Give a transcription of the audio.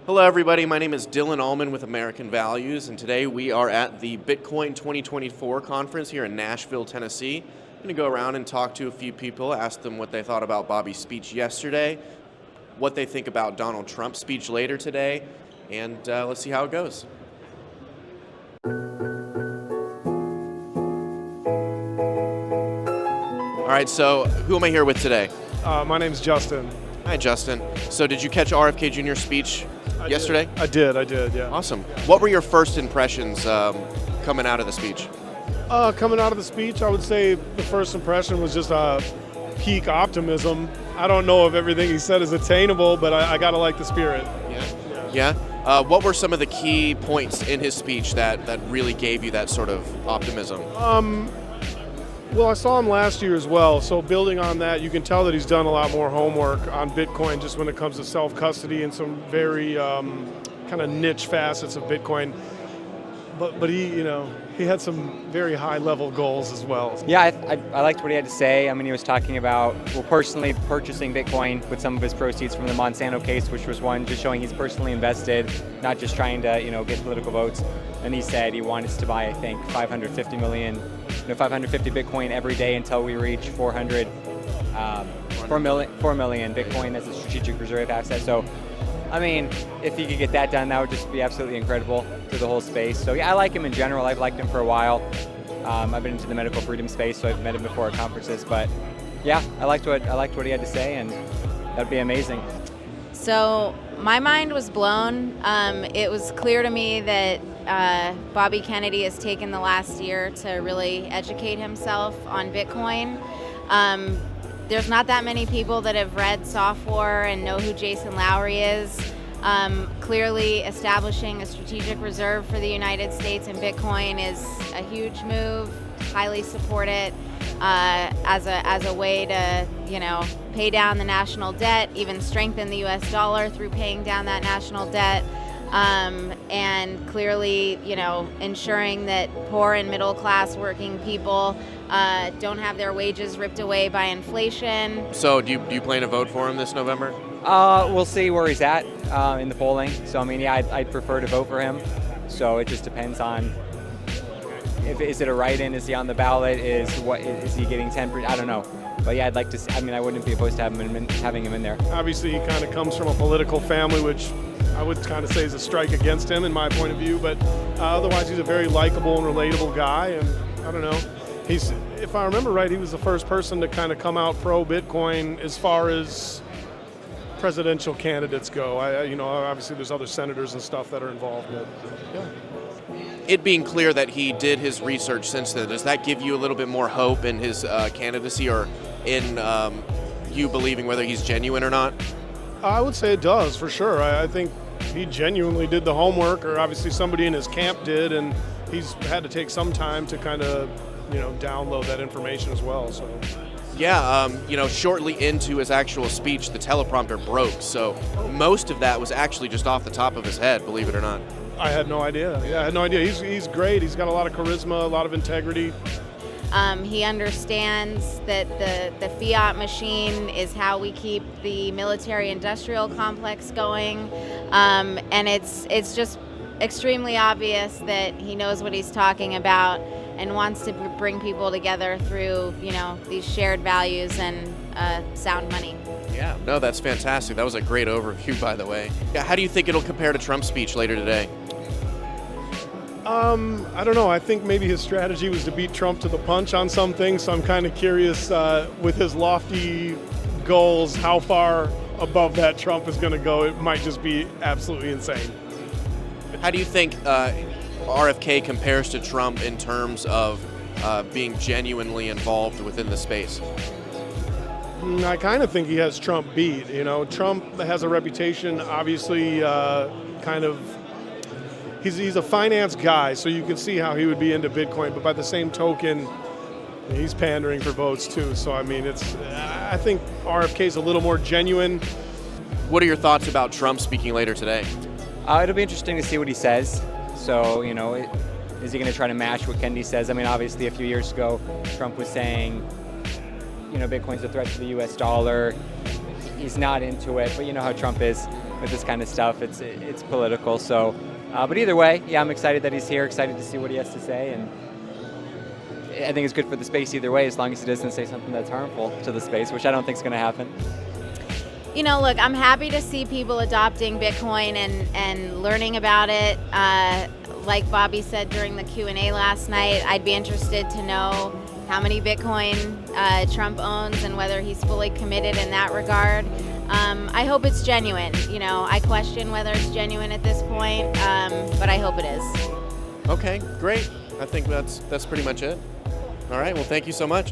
Hello, everybody. My name is Dylan Allman with American Values, and today we are at the Bitcoin 2024 conference here in Nashville, Tennessee. I'm going to go around and talk to a few people, ask them what they thought about Bobby's speech yesterday, what they think about Donald Trump's speech later today, and let's see how it goes. All right, so who am I here with today? My name's Justin. Hi, Justin. So did you catch RFK Jr.'s speech yesterday? I did, yeah. Awesome. What were your first impressions coming out of the speech? Coming out of the speech, I would say the first impression was just peak optimism. I don't know if everything he said is attainable, but I gotta like the spirit. Yeah? What were some of the key points in his speech that really gave you that sort of optimism? Well, I saw him last year as well, so building on that, you can tell that he's done a lot more homework on Bitcoin just when it comes to self-custody and some very kind of niche facets of Bitcoin. But he had some very high-level goals as well. Yeah, I liked what he had to say. I mean, he was talking about, personally purchasing Bitcoin with some of his proceeds from the Monsanto case, which was one, just showing he's personally invested, not just trying to, get political votes. And he said he wanted to buy, I think, 550 Bitcoin every day until we reach 4 million Bitcoin as a strategic reserve asset. So, I mean, if he could get that done, that would just be absolutely incredible to the whole space. So yeah, I like him in general. I've liked him for a while. I've been into the medical freedom space, so I've met him before at conferences. But yeah, I liked what he had to say, and that'd be amazing. So my mind was blown. It was clear to me that Bobby Kennedy has taken the last year to really educate himself on Bitcoin. There's not that many people that have read Soft War and know who Jason Lowry is. Clearly establishing a strategic reserve for the United States in Bitcoin is a huge move. Highly support it as a way to, pay down the national debt, even strengthen the U.S. dollar through paying down that national debt. And clearly, ensuring that poor and middle class working people don't have their wages ripped away by inflation. So do you plan to vote for him this November? We'll see where he's at in the polling. So I mean, yeah, I'd prefer to vote for him. So it just depends on is it a write-in? Is he on the ballot? Is he getting 10%? I don't know. But yeah, I'd like to see, I wouldn't be opposed to having him in there. Obviously, he kind of comes from a political family, which I would kind of say is a strike against him in my point of view. But otherwise, he's a very likable and relatable guy. And I don't know. If I remember right, he was the first person to kind of come out pro-Bitcoin as far as presidential candidates go. Obviously there's other senators and stuff that are involved. But yeah. It being clear that he did his research since then, does that give you a little bit more hope in his candidacy or in you believing whether he's genuine or not? I would say it does, for sure. I think he genuinely did the homework, or obviously somebody in his camp did, and he's had to take some time to kind of, download that information as well. So. Yeah, shortly into his actual speech, the teleprompter broke, so most of that was actually just off the top of his head, believe it or not. I had no idea. Yeah, I had no idea. He's great. He's got a lot of charisma, a lot of integrity. He understands that the fiat machine is how we keep the military-industrial complex going, and it's just extremely obvious that he knows what he's talking about and wants to bring people together through, these shared values and sound money. Yeah, no, that's fantastic. That was a great overview, by the way. Yeah, how do you think it'll compare to Trump's speech later today? I don't know. I think maybe his strategy was to beat Trump to the punch on some things, so I'm kind of curious with his lofty goals, how far above that Trump is going to go. It might just be absolutely insane. How do you think RFK compares to Trump in terms of being genuinely involved within the space? I kind of think he has Trump beat. Trump has a reputation, obviously, he's a finance guy, so you can see how he would be into Bitcoin. But by the same token, he's pandering for votes too. So I think RFK's a little more genuine. What are your thoughts about Trump speaking later today? It'll be interesting to see what he says. So, is he going to try to match what Kennedy says? I mean, obviously, a few years ago, Trump was saying, Bitcoin's a threat to the U.S. dollar. He's not into it, but you know how Trump is. with this kind of stuff. It's political. So, but either way, yeah, I'm excited that he's here. Excited to see what he has to say, and I think it's good for the space either way, as long as he doesn't say something that's harmful to the space, which I don't think is going to happen. You know, look, I'm happy to see people adopting Bitcoin and learning about it. Like Bobby said during the Q&A last night, I'd be interested to know how many Bitcoin Trump owns and whether he's fully committed in that regard. I hope it's genuine. You know, I question whether it's genuine at this point, but I hope it is. Okay, great. I think that's pretty much it. All right, well, thank you so much.